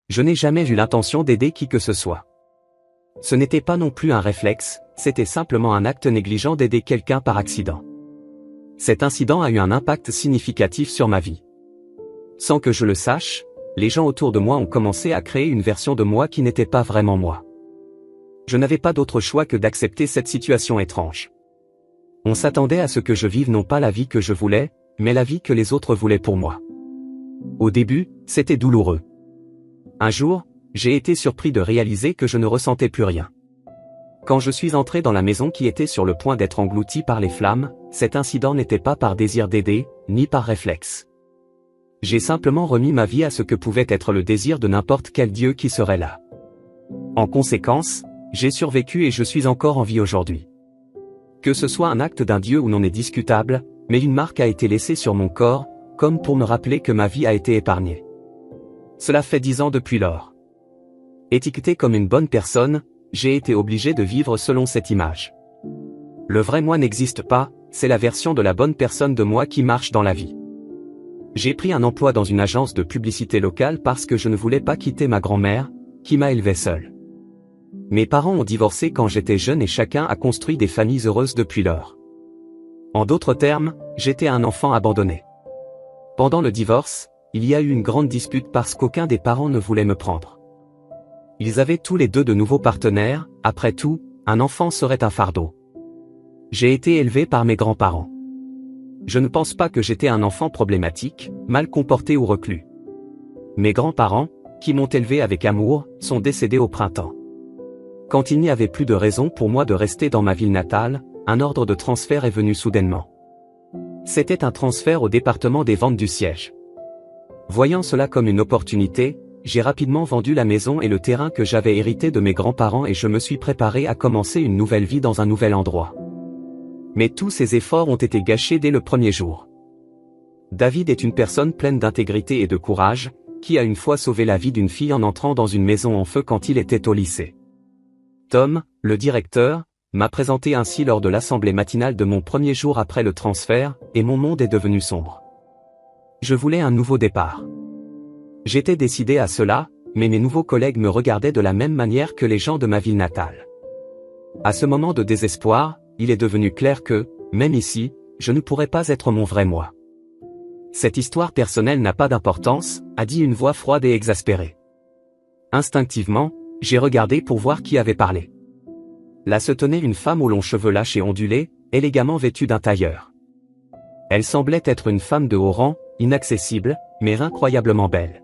Je n'ai jamais eu l'intention d'aider qui que ce soit. Ce n'était pas non plus un réflexe, c'était simplement un acte négligent d'aider quelqu'un par accident. Cet incident a eu un impact significatif sur ma vie. Sans que je le sache, les gens autour de moi ont commencé à créer une version de moi qui n'était pas vraiment moi. Je n'avais pas d'autre choix que d'accepter cette situation étrange. On s'attendait à ce que je vive non pas la vie que je voulais, mais la vie que les autres voulaient pour moi. Au début, c'était douloureux. Un jour, j'ai été surpris de réaliser que je ne ressentais plus rien. Quand je suis entré dans la maison qui était sur le point d'être engloutie par les flammes, cet incident n'était pas par désir d'aider, ni par réflexe. J'ai simplement remis ma vie à ce que pouvait être le désir de n'importe quel Dieu qui serait là. En conséquence, j'ai survécu et je suis encore en vie aujourd'hui. Que ce soit un acte d'un Dieu ou non est discutable, mais une marque a été laissée sur mon corps, comme pour me rappeler que ma vie a été épargnée. Cela fait 10 ans depuis lors. Étiqueté comme une bonne personne, j'ai été obligé de vivre selon cette image. Le vrai moi n'existe pas, c'est la version de la bonne personne de moi qui marche dans la vie. J'ai pris un emploi dans une agence de publicité locale parce que je ne voulais pas quitter ma grand-mère, qui m'a élevé seul. Mes parents ont divorcé quand j'étais jeune et chacun a construit des familles heureuses depuis lors. En d'autres termes, j'étais un enfant abandonné. Pendant le divorce, il y a eu une grande dispute parce qu'aucun des parents ne voulait me prendre. Ils avaient tous les deux de nouveaux partenaires, après tout, un enfant serait un fardeau. J'ai été élevé par mes grands-parents. Je ne pense pas que j'étais un enfant problématique, mal comporté ou reclus. Mes grands-parents, qui m'ont élevé avec amour, sont décédés au printemps. Quand il n'y avait plus de raison pour moi de rester dans ma ville natale, un ordre de transfert est venu soudainement. C'était un transfert au département des ventes du siège. Voyant cela comme une opportunité, j'ai rapidement vendu la maison et le terrain que j'avais hérité de mes grands-parents et je me suis préparé à commencer une nouvelle vie dans un nouvel endroit. Mais tous ces efforts ont été gâchés dès le premier jour. David est une personne pleine d'intégrité et de courage, qui a une fois sauvé la vie d'une fille en entrant dans une maison en feu quand il était au lycée. Tom, le directeur, m'a présenté ainsi lors de l'assemblée matinale de mon premier jour après le transfert, et mon monde est devenu sombre. Je voulais un nouveau départ. J'étais décidé à cela, mais mes nouveaux collègues me regardaient de la même manière que les gens de ma ville natale. À ce moment de désespoir, il est devenu clair que, même ici, je ne pourrais pas être mon vrai moi. Cette histoire personnelle n'a pas d'importance, a dit une voix froide et exaspérée. Instinctivement, j'ai regardé pour voir qui avait parlé. Là se tenait une femme aux longs cheveux lâches et ondulés, élégamment vêtue d'un tailleur. Elle semblait être une femme de haut rang, inaccessible, mais incroyablement belle.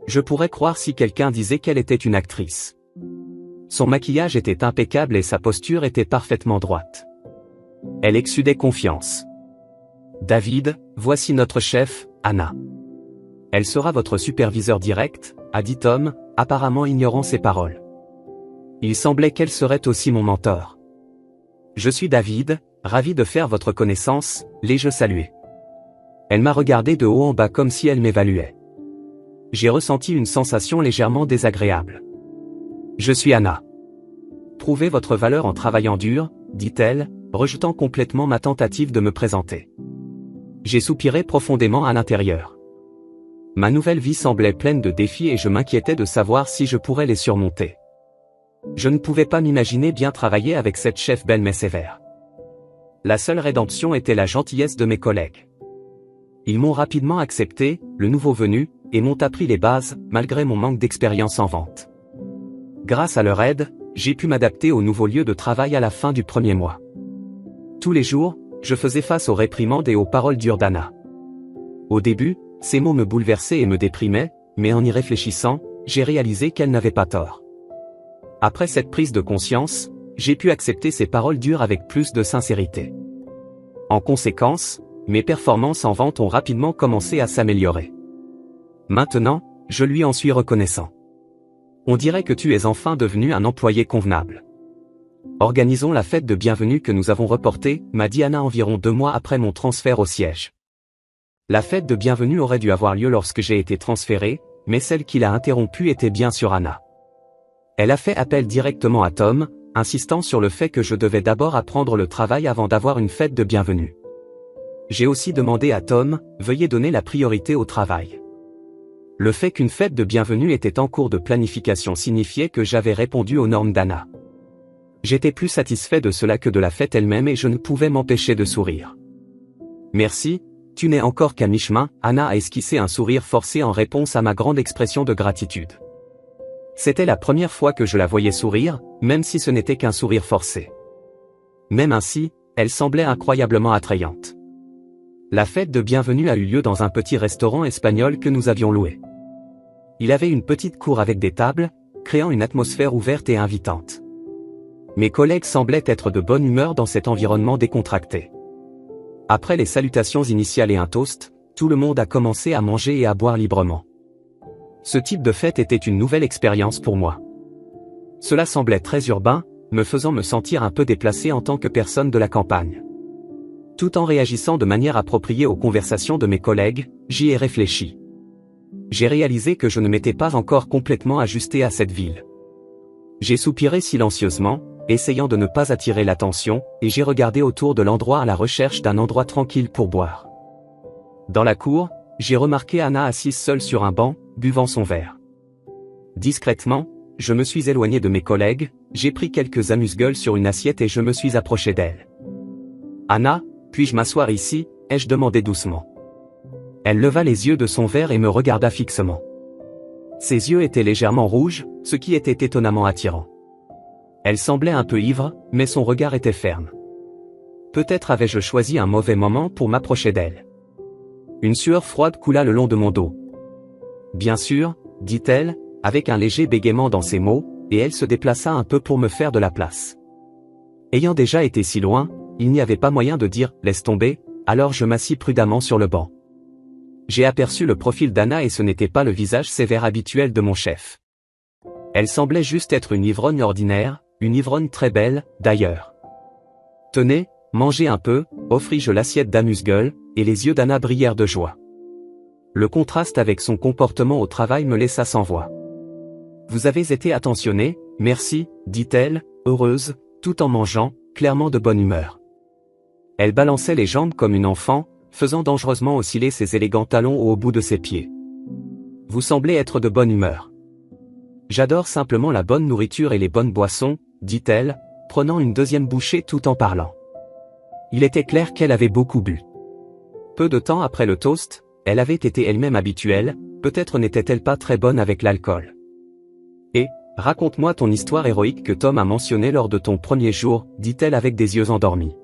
Je pourrais croire si quelqu'un disait qu'elle était une actrice. Son maquillage était impeccable et sa posture était parfaitement droite. Elle exsudait confiance. David, voici notre chef, Anna. Elle sera votre superviseur direct, a dit Tom, apparemment ignorant ses paroles. Il semblait qu'elle serait aussi mon mentor. Je suis David, ravi de faire votre connaissance, l'ai-je salué. Elle m'a regardé de haut en bas comme si elle m'évaluait. J'ai ressenti une sensation légèrement désagréable. Je suis Anna. Prouvez votre valeur en travaillant dur, dit-elle, rejetant complètement ma tentative de me présenter. J'ai soupiré profondément à l'intérieur. Ma nouvelle vie semblait pleine de défis et je m'inquiétais de savoir si je pourrais les surmonter. Je ne pouvais pas m'imaginer bien travailler avec cette chef belle mais sévère. La seule rédemption était la gentillesse de mes collègues. Ils m'ont rapidement accepté, le nouveau venu, et m'ont appris les bases, malgré mon manque d'expérience en vente. Grâce à leur aide, j'ai pu m'adapter au nouveau lieu de travail à la fin du premier mois. Tous les jours, je faisais face aux réprimandes et aux paroles dures d'Anna. Au début, ces mots me bouleversaient et me déprimaient, mais en y réfléchissant, j'ai réalisé qu'elle n'avait pas tort. Après cette prise de conscience, j'ai pu accepter ces paroles dures avec plus de sincérité. En conséquence, mes performances en vente ont rapidement commencé à s'améliorer. Maintenant, je lui en suis reconnaissant. On dirait que tu es enfin devenu un employé convenable. Organisons la fête de bienvenue que nous avons reportée, m'a dit Anna environ 2 mois après mon transfert au siège. La fête de bienvenue aurait dû avoir lieu lorsque j'ai été transféré, mais celle qui l'a interrompue était bien sûr Anna. Elle a fait appel directement à Tom, insistant sur le fait que je devais d'abord apprendre le travail avant d'avoir une fête de bienvenue. J'ai aussi demandé à Tom, veuillez donner la priorité au travail. Le fait qu'une fête de bienvenue était en cours de planification signifiait que j'avais répondu aux normes d'Anna. J'étais plus satisfait de cela que de la fête elle-même et je ne pouvais m'empêcher de sourire. Merci, tu n'es encore qu'à mi-chemin, Anna a esquissé un sourire forcé en réponse à ma grande expression de gratitude. C'était la première fois que je la voyais sourire, même si ce n'était qu'un sourire forcé. Même ainsi, elle semblait incroyablement attrayante. La fête de bienvenue a eu lieu dans un petit restaurant espagnol que nous avions loué. Il avait une petite cour avec des tables, créant une atmosphère ouverte et invitante. Mes collègues semblaient être de bonne humeur dans cet environnement décontracté. Après les salutations initiales et un toast, tout le monde a commencé à manger et à boire librement. Ce type de fête était une nouvelle expérience pour moi. Cela semblait très urbain, me faisant me sentir un peu déplacé en tant que personne de la campagne. Tout en réagissant de manière appropriée aux conversations de mes collègues, j'y ai réfléchi. J'ai réalisé que je ne m'étais pas encore complètement ajusté à cette ville. J'ai soupiré silencieusement, essayant de ne pas attirer l'attention, et j'ai regardé autour de l'endroit à la recherche d'un endroit tranquille pour boire. Dans la cour, j'ai remarqué Anna assise seule sur un banc, buvant son verre. Discrètement, je me suis éloigné de mes collègues, j'ai pris quelques amuse-gueules sur une assiette et je me suis approché d'elle. « Anna, puis-je m'asseoir ici ?» ai-je demandé doucement. Elle leva les yeux de son verre et me regarda fixement. Ses yeux étaient légèrement rouges, ce qui était étonnamment attirant. Elle semblait un peu ivre, mais son regard était ferme. Peut-être avais-je choisi un mauvais moment pour m'approcher d'elle. Une sueur froide coula le long de mon dos. « Bien sûr », dit-elle, avec un léger bégaiement dans ses mots, et elle se déplaça un peu pour me faire de la place. Ayant déjà été si loin, il n'y avait pas moyen de dire « laisse tomber », alors je m'assis prudemment sur le banc. J'ai aperçu le profil d'Anna et ce n'était pas le visage sévère habituel de mon chef. Elle semblait juste être une ivrogne ordinaire, une ivrogne très belle, d'ailleurs. « Tenez, mangez un peu », offris-je l'assiette d'amuse-gueule, et les yeux d'Anna brillèrent de joie. Le contraste avec son comportement au travail me laissa sans voix. « Vous avez été attentionné, merci », dit-elle, heureuse, tout en mangeant, clairement de bonne humeur. Elle balançait les jambes comme une enfant, faisant dangereusement osciller ses élégants talons au bout de ses pieds. « Vous semblez être de bonne humeur. »« J'adore simplement la bonne nourriture et les bonnes boissons », dit-elle, prenant une deuxième bouchée tout en parlant. Il était clair qu'elle avait beaucoup bu. Peu de temps après le toast, elle avait été elle-même habituelle, peut-être n'était-elle pas très bonne avec l'alcool. « Et, raconte-moi ton histoire héroïque que Tom a mentionnée lors de ton premier jour, » dit-elle avec des yeux endormis.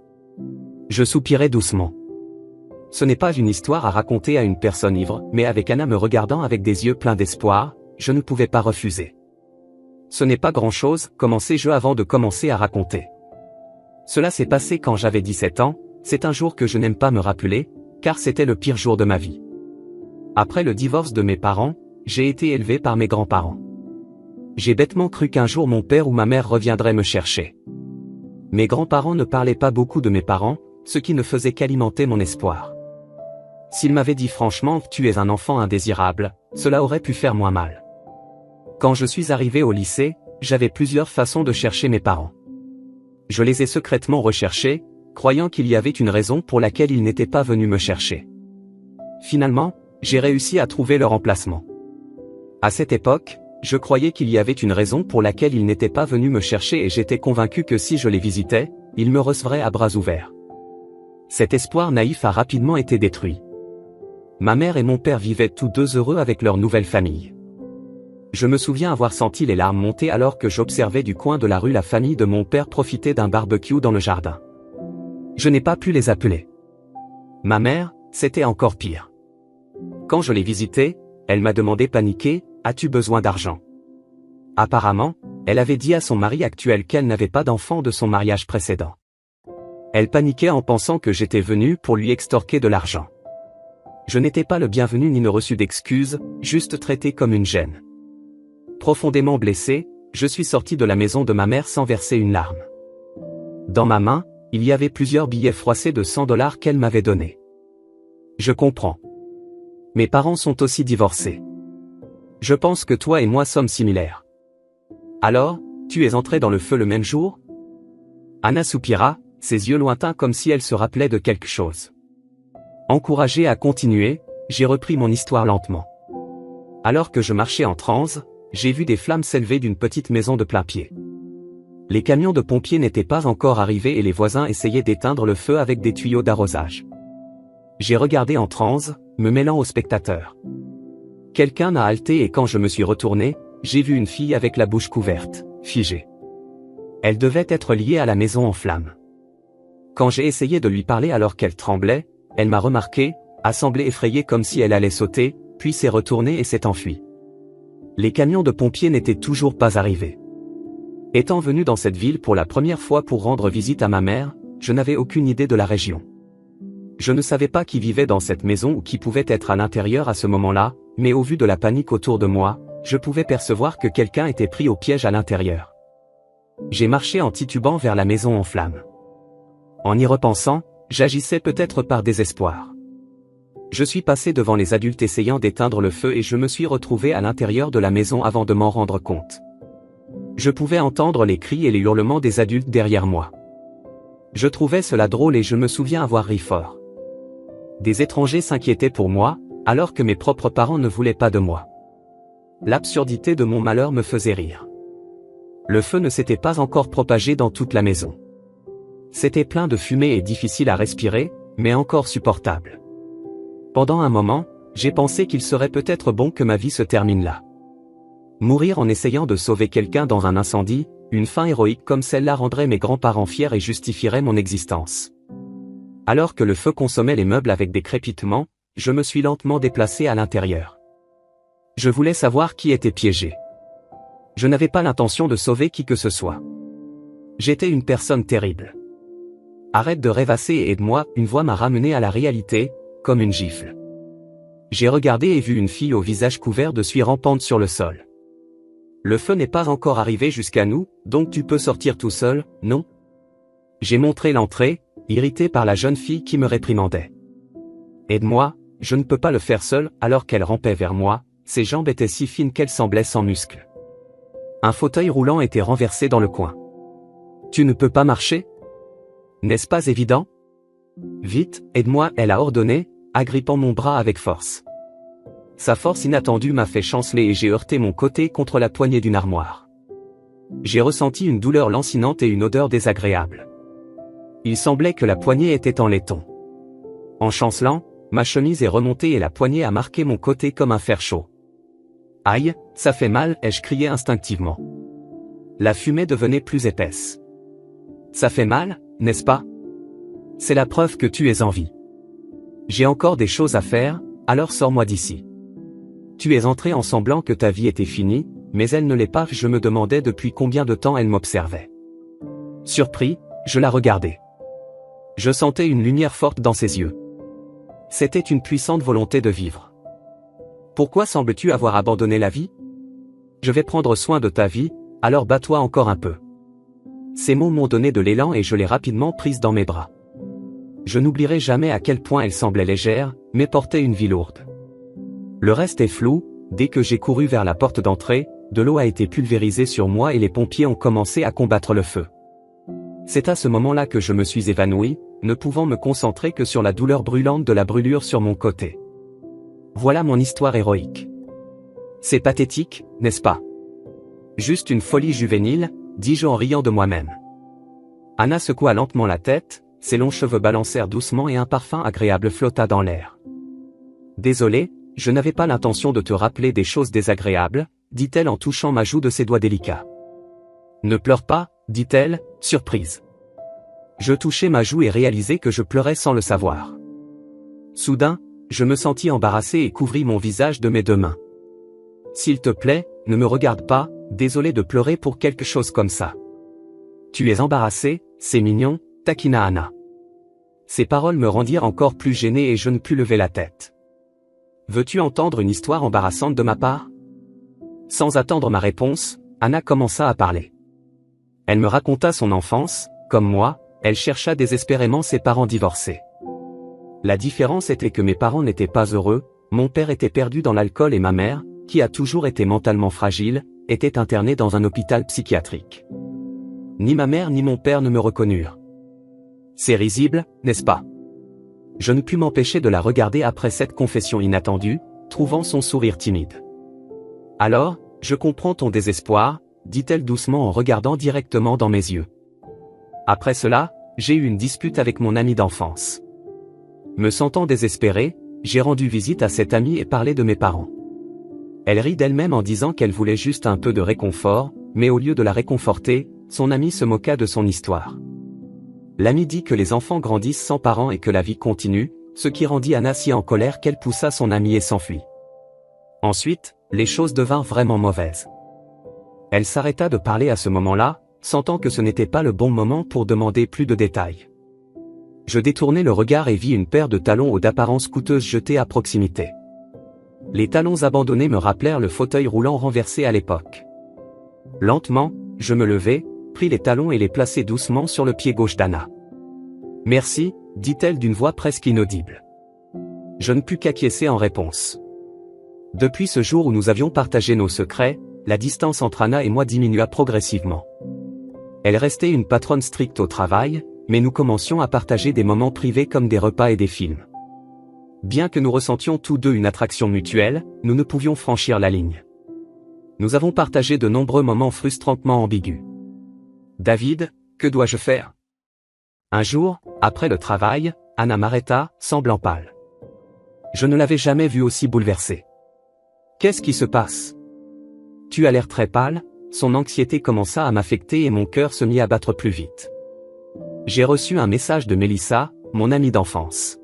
Je soupirai doucement. Ce n'est pas une histoire à raconter à une personne ivre, mais avec Anna me regardant avec des yeux pleins d'espoir, je ne pouvais pas refuser. Ce n'est pas grand-chose, commençai-je avant de commencer à raconter. Cela s'est passé quand j'avais 17 ans, c'est un jour que je n'aime pas me rappeler, car c'était le pire jour de ma vie. Après le divorce de mes parents, j'ai été élevé par mes grands-parents. J'ai bêtement cru qu'un jour mon père ou ma mère reviendrait me chercher. Mes grands-parents ne parlaient pas beaucoup de mes parents, ce qui ne faisait qu'alimenter mon espoir. S'ils m'avaient dit franchement que tu es un enfant indésirable, cela aurait pu faire moins mal. Quand je suis arrivé au lycée, j'avais plusieurs façons de chercher mes parents. Je les ai secrètement recherchés, croyant qu'il y avait une raison pour laquelle ils n'étaient pas venus me chercher. Finalement, j'ai réussi à trouver leur emplacement. À cette époque, je croyais qu'il y avait une raison pour laquelle ils n'étaient pas venus me chercher et j'étais convaincu que si je les visitais, ils me recevraient à bras ouverts. Cet espoir naïf a rapidement été détruit. Ma mère et mon père vivaient tous deux heureux avec leur nouvelle famille. Je me souviens avoir senti les larmes monter alors que j'observais du coin de la rue la famille de mon père profiter d'un barbecue dans le jardin. Je n'ai pas pu les appeler. Ma mère, c'était encore pire. Quand je l'ai visitée, elle m'a demandé paniquée, « As-tu besoin d'argent ?» Apparemment, elle avait dit à son mari actuel qu'elle n'avait pas d'enfant de son mariage précédent. Elle paniquait en pensant que j'étais venu pour lui extorquer de l'argent. Je n'étais pas le bienvenu ni ne reçu d'excuses, juste traité comme une gêne. Profondément blessé, je suis sorti de la maison de ma mère sans verser une larme. Dans ma main, il y avait plusieurs billets froissés de 100 $ qu'elle m'avait donnés. Je comprends. Mes parents sont aussi divorcés. Je pense que toi et moi sommes similaires. Alors, tu es entré dans le feu le même jour ? Anna soupira, ses yeux lointains comme si elle se rappelait de quelque chose. Encouragé à continuer, j'ai repris mon histoire lentement. Alors que je marchais en transe, j'ai vu des flammes s'élever d'une petite maison de plain-pied. Les camions de pompiers n'étaient pas encore arrivés et les voisins essayaient d'éteindre le feu avec des tuyaux d'arrosage. J'ai regardé en transe, me mêlant aux spectateurs. Quelqu'un a halté et quand je me suis retourné, j'ai vu une fille avec la bouche couverte, figée. Elle devait être liée à la maison en flammes. Quand j'ai essayé de lui parler alors qu'elle tremblait, elle m'a remarqué, a semblé effrayée comme si elle allait sauter, puis s'est retournée et s'est enfuie. Les camions de pompiers n'étaient toujours pas arrivés. Étant venu dans cette ville pour la première fois pour rendre visite à ma mère, je n'avais aucune idée de la région. Je ne savais pas qui vivait dans cette maison ou qui pouvait être à l'intérieur à ce moment-là, mais au vu de la panique autour de moi, je pouvais percevoir que quelqu'un était pris au piège à l'intérieur. J'ai marché en titubant vers la maison en flammes. En y repensant, j'agissais peut-être par désespoir. Je suis passé devant les adultes essayant d'éteindre le feu et je me suis retrouvé à l'intérieur de la maison avant de m'en rendre compte. Je pouvais entendre les cris et les hurlements des adultes derrière moi. Je trouvais cela drôle et je me souviens avoir ri fort. Des étrangers s'inquiétaient pour moi, alors que mes propres parents ne voulaient pas de moi. L'absurdité de mon malheur me faisait rire. Le feu ne s'était pas encore propagé dans toute la maison. C'était plein de fumée et difficile à respirer, mais encore supportable. Pendant un moment, j'ai pensé qu'il serait peut-être bon que ma vie se termine là. Mourir en essayant de sauver quelqu'un dans un incendie, une fin héroïque comme celle-là rendrait mes grands-parents fiers et justifierait mon existence. Alors que le feu consommait les meubles avec des crépitements, je me suis lentement déplacé à l'intérieur. Je voulais savoir qui était piégé. Je n'avais pas l'intention de sauver qui que ce soit. J'étais une personne terrible. Arrête de rêvasser et aide-moi, une voix m'a ramené à la réalité, comme une gifle. J'ai regardé et vu une fille au visage couvert de suie rampante sur le sol. Le feu n'est pas encore arrivé jusqu'à nous, donc tu peux sortir tout seul, non? J'ai montré l'entrée, irrité par la jeune fille qui me réprimandait. Aide-moi, je ne peux pas le faire seul, alors qu'elle rampait vers moi, ses jambes étaient si fines qu'elles semblaient sans muscles. Un fauteuil roulant était renversé dans le coin. Tu ne peux pas marcher? N'est-ce pas évident? Vite, aide-moi, elle a ordonné, agrippant mon bras avec force. Sa force inattendue m'a fait chanceler et j'ai heurté mon côté contre la poignée d'une armoire. J'ai ressenti une douleur lancinante et une odeur désagréable. Il semblait que la poignée était en laiton. En chancelant, ma chemise est remontée et la poignée a marqué mon côté comme un fer chaud. Aïe, ça fait mal, ai-je crié instinctivement. La fumée devenait plus épaisse. Ça fait mal, n'est-ce pas? C'est la preuve que tu es en vie. J'ai encore des choses à faire, alors sors-moi d'ici. Tu es entré en semblant que ta vie était finie, mais elle ne l'est pas, je me demandais depuis combien de temps elle m'observait. Surpris, je la regardais. Je sentais une lumière forte dans ses yeux. C'était une puissante volonté de vivre. Pourquoi sembles-tu avoir abandonné la vie? Je vais prendre soin de ta vie, alors bats-toi encore un peu. Ces mots m'ont donné de l'élan et je l'ai rapidement prise dans mes bras. Je n'oublierai jamais à quel point elle semblait légère, mais portait une vie lourde. Le reste est flou, dès que j'ai couru vers la porte d'entrée, de l'eau a été pulvérisée sur moi et les pompiers ont commencé à combattre le feu. C'est à ce moment-là que je me suis évanoui, ne pouvant me concentrer que sur la douleur brûlante de la brûlure sur mon côté. Voilà mon histoire héroïque. C'est pathétique, n'est-ce pas? Juste une folie juvénile, dis-je en riant de moi-même. Anna secoua lentement la tête, ses longs cheveux balancèrent doucement et un parfum agréable flotta dans l'air. Désolé, je n'avais pas l'intention de te rappeler des choses désagréables, dit-elle en touchant ma joue de ses doigts délicats. Ne pleure pas, dit-elle, surprise. Je touchai ma joue et réalisai que je pleurais sans le savoir. Soudain, je me sentis embarrassé et couvris mon visage de mes deux mains. S'il te plaît, ne me regarde pas, désolé de pleurer pour quelque chose comme ça. Tu es embarrassé, c'est mignon, taquina Anna. Ces paroles me rendirent encore plus gêné et je ne pus lever la tête. Veux-tu entendre une histoire embarrassante de ma part? Sans attendre ma réponse, Anna commença à parler. Elle me raconta son enfance, comme moi, elle chercha désespérément ses parents divorcés. La différence était que mes parents n'étaient pas heureux, mon père était perdu dans l'alcool et ma mère, qui a toujours été mentalement fragile, était internée dans un hôpital psychiatrique. Ni ma mère ni mon père ne me reconnurent. C'est risible, n'est-ce pas? Je ne pus m'empêcher de la regarder après cette confession inattendue, trouvant son sourire timide. Alors, je comprends ton désespoir, dit-elle doucement en regardant directement dans mes yeux. Après cela, j'ai eu une dispute avec mon ami d'enfance. Me sentant désespéré, j'ai rendu visite à cette amie et parlé de mes parents. Elle rit d'elle-même en disant qu'elle voulait juste un peu de réconfort, mais au lieu de la réconforter, son ami se moqua de son histoire. L'ami dit que les enfants grandissent sans parents et que la vie continue, ce qui rendit Anna si en colère qu'elle poussa son ami et s'enfuit. Ensuite, les choses devinrent vraiment mauvaises. Elle s'arrêta de parler à ce moment-là, sentant que ce n'était pas le bon moment pour demander plus de détails. Je détournai le regard et vis une paire de talons d'apparence coûteuse jetés à proximité. Les talons abandonnés me rappelèrent le fauteuil roulant renversé à l'époque. Lentement, je me levai, pris les talons et les plaçai doucement sur le pied gauche d'Anna. « Merci », dit-elle d'une voix presque inaudible. Je ne pus qu'acquiescer en réponse. Depuis ce jour où nous avions partagé nos secrets, la distance entre Anna et moi diminua progressivement. Elle restait une patronne stricte au travail, mais nous commencions à partager des moments privés comme des repas et des films. Bien que nous ressentions tous deux une attraction mutuelle, nous ne pouvions franchir la ligne. Nous avons partagé de nombreux moments frustrantement ambigus. « David, que dois-je faire ?» Un jour, après le travail, Anna m'arrêta, semblant pâle. Je ne l'avais jamais vue aussi bouleversée. « Qu'est-ce qui se passe ? Tu as l'air très pâle », son anxiété commença à m'affecter et mon cœur se mit à battre plus vite. J'ai reçu un message de Mélissa, mon amie d'enfance.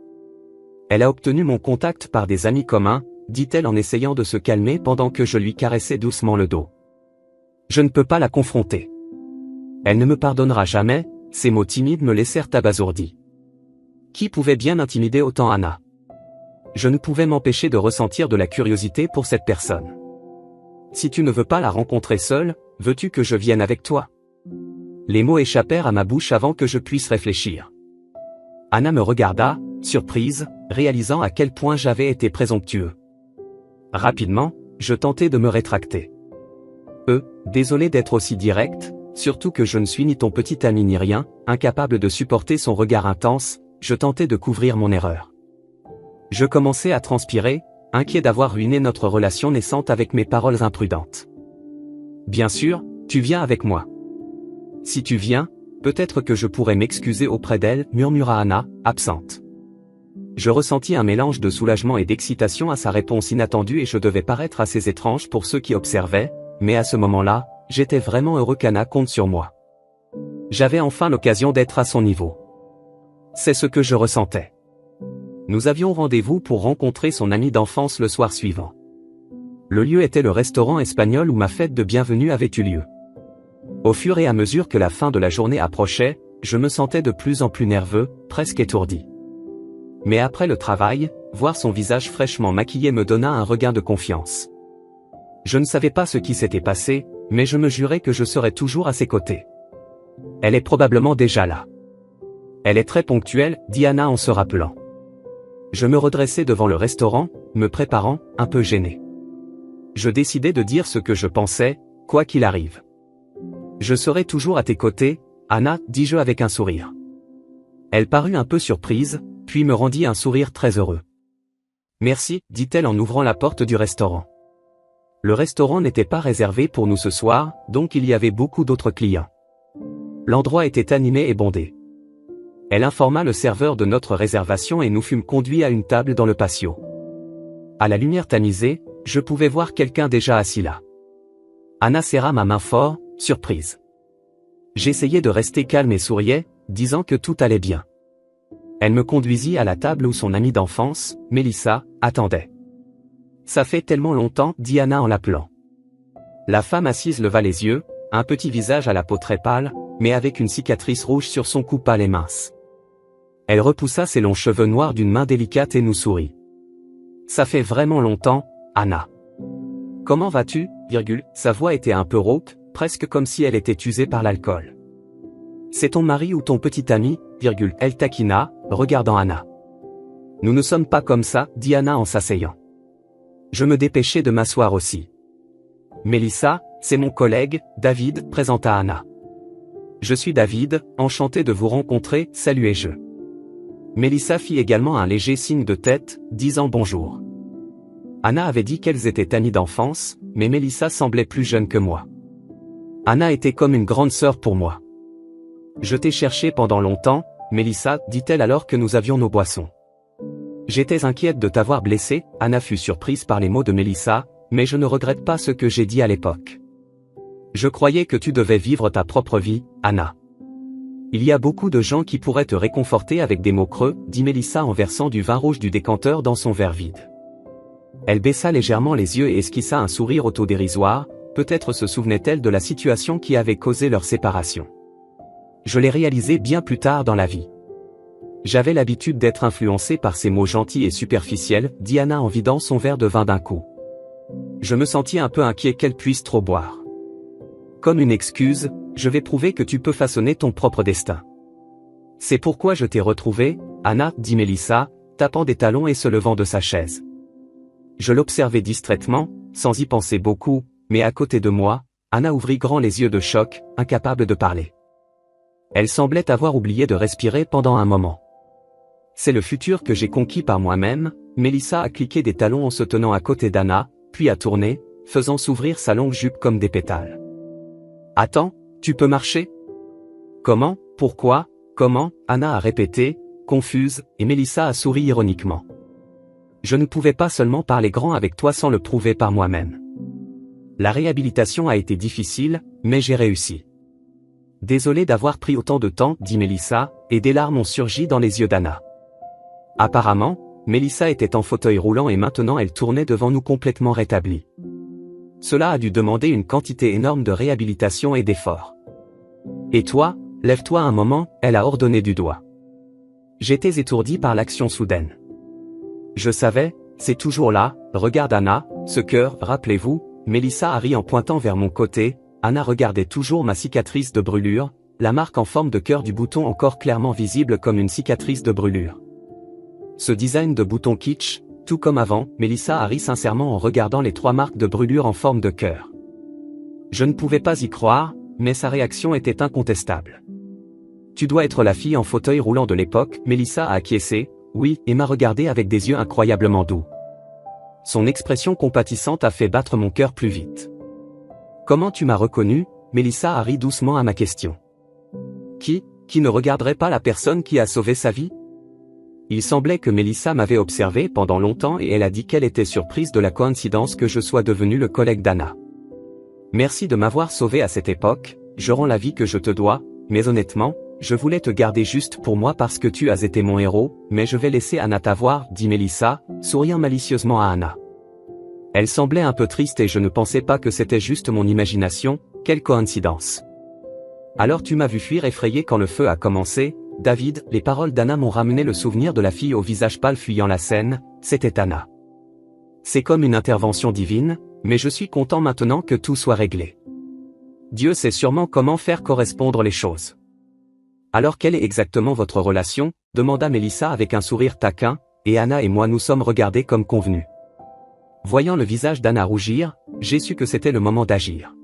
Elle a obtenu mon contact par des amis communs, dit-elle en essayant de se calmer pendant que je lui caressais doucement le dos. Je ne peux pas la confronter. Elle ne me pardonnera jamais, ces mots timides me laissèrent abasourdi. Qui pouvait bien intimider autant Anna ? Je ne pouvais m'empêcher de ressentir de la curiosité pour cette personne. Si tu ne veux pas la rencontrer seule, veux-tu que je vienne avec toi ? Les mots échappèrent à ma bouche avant que je puisse réfléchir. Anna me regarda, surprise, réalisant à quel point j'avais été présomptueux. Rapidement, je tentai de me rétracter. Désolé d'être aussi direct, surtout que je ne suis ni ton petit ami ni rien, incapable de supporter son regard intense, je tentai de couvrir mon erreur. Je commençais à transpirer, inquiet d'avoir ruiné notre relation naissante avec mes paroles imprudentes. Bien sûr, tu viens avec moi. Si tu viens, peut-être que je pourrais m'excuser auprès d'elle, murmura Anna, absente. Je ressentis un mélange de soulagement et d'excitation à sa réponse inattendue et je devais paraître assez étrange pour ceux qui observaient, mais à ce moment-là, j'étais vraiment heureux qu'Anna compte sur moi. J'avais enfin l'occasion d'être à son niveau. C'est ce que je ressentais. Nous avions rendez-vous pour rencontrer son ami d'enfance le soir suivant. Le lieu était le restaurant espagnol où ma fête de bienvenue avait eu lieu. Au fur et à mesure que la fin de la journée approchait, je me sentais de plus en plus nerveux, presque étourdi. Mais après le travail, voir son visage fraîchement maquillé me donna un regain de confiance. Je ne savais pas ce qui s'était passé, mais je me jurais que je serais toujours à ses côtés. Elle est probablement déjà là. Elle est très ponctuelle, dit Anna en se rappelant. Je me redressai devant le restaurant, me préparant, un peu gêné. Je décidai de dire ce que je pensais, quoi qu'il arrive. Je serai toujours à tes côtés, Anna, dis-je avec un sourire. Elle parut un peu surprise, puis me rendit un sourire très heureux. Merci, dit-elle en ouvrant la porte du restaurant. Le restaurant n'était pas réservé pour nous ce soir, donc il y avait beaucoup d'autres clients. L'endroit était animé et bondé. Elle informa le serveur de notre réservation et nous fûmes conduits à une table dans le patio. À la lumière tamisée, je pouvais voir quelqu'un déjà assis là. Anna serra ma main fort, surprise. J'essayais de rester calme et souriais, disant que tout allait bien. Elle me conduisit à la table où son amie d'enfance, Mélissa, attendait. Ça fait tellement longtemps, dit Anna en l'appelant. La femme assise leva les yeux, un petit visage à la peau très pâle, mais avec une cicatrice rouge sur son cou pâle et mince. Elle repoussa ses longs cheveux noirs d'une main délicate et nous sourit. Ça fait vraiment longtemps, Anna. Comment vas-tu, sa voix était un peu rauque, presque comme si elle était usée par l'alcool. C'est ton mari ou ton petit ami, elle taquina, regardant Anna. Nous ne sommes pas comme ça, dit Anna en s'asseyant. Je me dépêchai de m'asseoir aussi. Mélissa, c'est mon collègue, David, présenta Anna. Je suis David, enchanté de vous rencontrer, saluai-je. Mélissa fit également un léger signe de tête, disant bonjour. Anna avait dit qu'elles étaient amies d'enfance, mais Melissa semblait plus jeune que moi. Anna était comme une grande sœur pour moi. Je t'ai cherché pendant longtemps, Melissa, dit-elle alors que nous avions nos boissons. J'étais inquiète de t'avoir blessée, Anna fut surprise par les mots de Melissa, mais je ne regrette pas ce que j'ai dit à l'époque. Je croyais que tu devais vivre ta propre vie, Anna. Il y a beaucoup de gens qui pourraient te réconforter avec des mots creux, dit Melissa en versant du vin rouge du décanteur dans son verre vide. Elle baissa légèrement les yeux et esquissa un sourire autodérisoire, peut-être se souvenait-elle de la situation qui avait causé leur séparation. Je l'ai réalisé bien plus tard dans la vie. J'avais l'habitude d'être influencé par ces mots gentils et superficiels, dit Anna en vidant son verre de vin d'un coup. Je me sentis un peu inquiet qu'elle puisse trop boire. Comme une excuse, je vais prouver que tu peux façonner ton propre destin. C'est pourquoi je t'ai retrouvé, Anna, dit Melissa, tapant des talons et se levant de sa chaise. Je l'observais distraitement, sans y penser beaucoup, mais à côté de moi, Anna ouvrit grand les yeux de choc, incapable de parler. Elle semblait avoir oublié de respirer pendant un moment. C'est le futur que j'ai conquis par moi-même, Melissa a cliqué des talons en se tenant à côté d'Anna, puis a tourné, faisant s'ouvrir sa longue jupe comme des pétales. Attends, tu peux marcher? Comment, pourquoi, comment, Anna a répété, confuse, et Melissa a souri ironiquement. Je ne pouvais pas seulement parler grand avec toi sans le prouver par moi-même. La réhabilitation a été difficile, mais j'ai réussi. Désolé d'avoir pris autant de temps, dit Melissa, et des larmes ont surgi dans les yeux d'Anna. Apparemment, Melissa était en fauteuil roulant et maintenant elle tournait devant nous complètement rétablie. Cela a dû demander une quantité énorme de réhabilitation et d'efforts. Et toi, lève-toi un moment, elle a ordonné du doigt. J'étais étourdi par l'action soudaine. Je savais, c'est toujours là, regarde Anna, ce cœur, rappelez-vous, Melissa a ri en pointant vers mon côté, Anna regardait toujours ma cicatrice de brûlure, la marque en forme de cœur du bouton encore clairement visible comme une cicatrice de brûlure. Ce design de bouton kitsch, tout comme avant, Melissa a ri sincèrement en regardant les 3 marques de brûlure en forme de cœur. Je ne pouvais pas y croire, mais sa réaction était incontestable. Tu dois être la fille en fauteuil roulant de l'époque, Melissa a acquiescé, oui, et m'a regardé avec des yeux incroyablement doux. Son expression compatissante a fait battre mon cœur plus vite. Comment tu m'as reconnu, Melissa a ri doucement à ma question. Qui ne regarderait pas la personne qui a sauvé sa vie? Il semblait que Melissa m'avait observé pendant longtemps et elle a dit qu'elle était surprise de la coïncidence que je sois devenu le collègue d'Anna. Merci de m'avoir sauvé à cette époque, je rends la vie que je te dois, mais honnêtement, je voulais te garder juste pour moi parce que tu as été mon héros, mais je vais laisser Anna t'avoir, dit Melissa, souriant malicieusement à Anna. Elle semblait un peu triste et je ne pensais pas que c'était juste mon imagination, quelle coïncidence. Alors tu m'as vu fuir effrayé quand le feu a commencé, David, les paroles d'Anna m'ont ramené le souvenir de la fille au visage pâle fuyant la scène, c'était Anna. C'est comme une intervention divine, mais je suis content maintenant que tout soit réglé. Dieu sait sûrement comment faire correspondre les choses. Alors quelle est exactement votre relation, demanda Melissa avec un sourire taquin, et Anna et moi nous sommes regardés comme convenus. Voyant le visage d'Anna rougir, j'ai su que c'était le moment d'agir.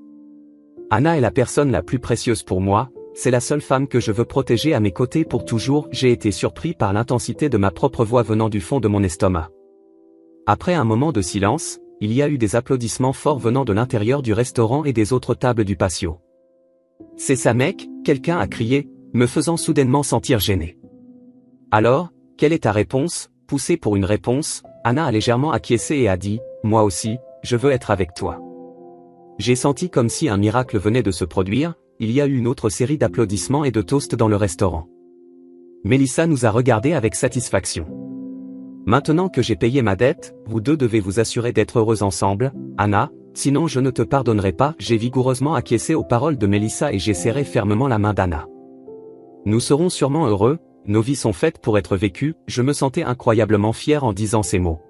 Anna est la personne la plus précieuse pour moi, c'est la seule femme que je veux protéger à mes côtés pour toujours. J'ai été surpris par l'intensité de ma propre voix venant du fond de mon estomac. Après un moment de silence, il y a eu des applaudissements forts venant de l'intérieur du restaurant et des autres tables du patio. C'est ça mec, quelqu'un a crié, me faisant soudainement sentir gêné. Alors, quelle est ta réponse? Poussée pour une réponse, Anna a légèrement acquiescé et a dit, moi aussi, je veux être avec toi. J'ai senti comme si un miracle venait de se produire, il y a eu une autre série d'applaudissements et de toasts dans le restaurant. Melissa nous a regardés avec satisfaction. Maintenant que j'ai payé ma dette, vous deux devez vous assurer d'être heureux ensemble, Anna, sinon je ne te pardonnerai pas. J'ai vigoureusement acquiescé aux paroles de Melissa et j'ai serré fermement la main d'Anna. Nous serons sûrement heureux, nos vies sont faites pour être vécues, je me sentais incroyablement fier en disant ces mots.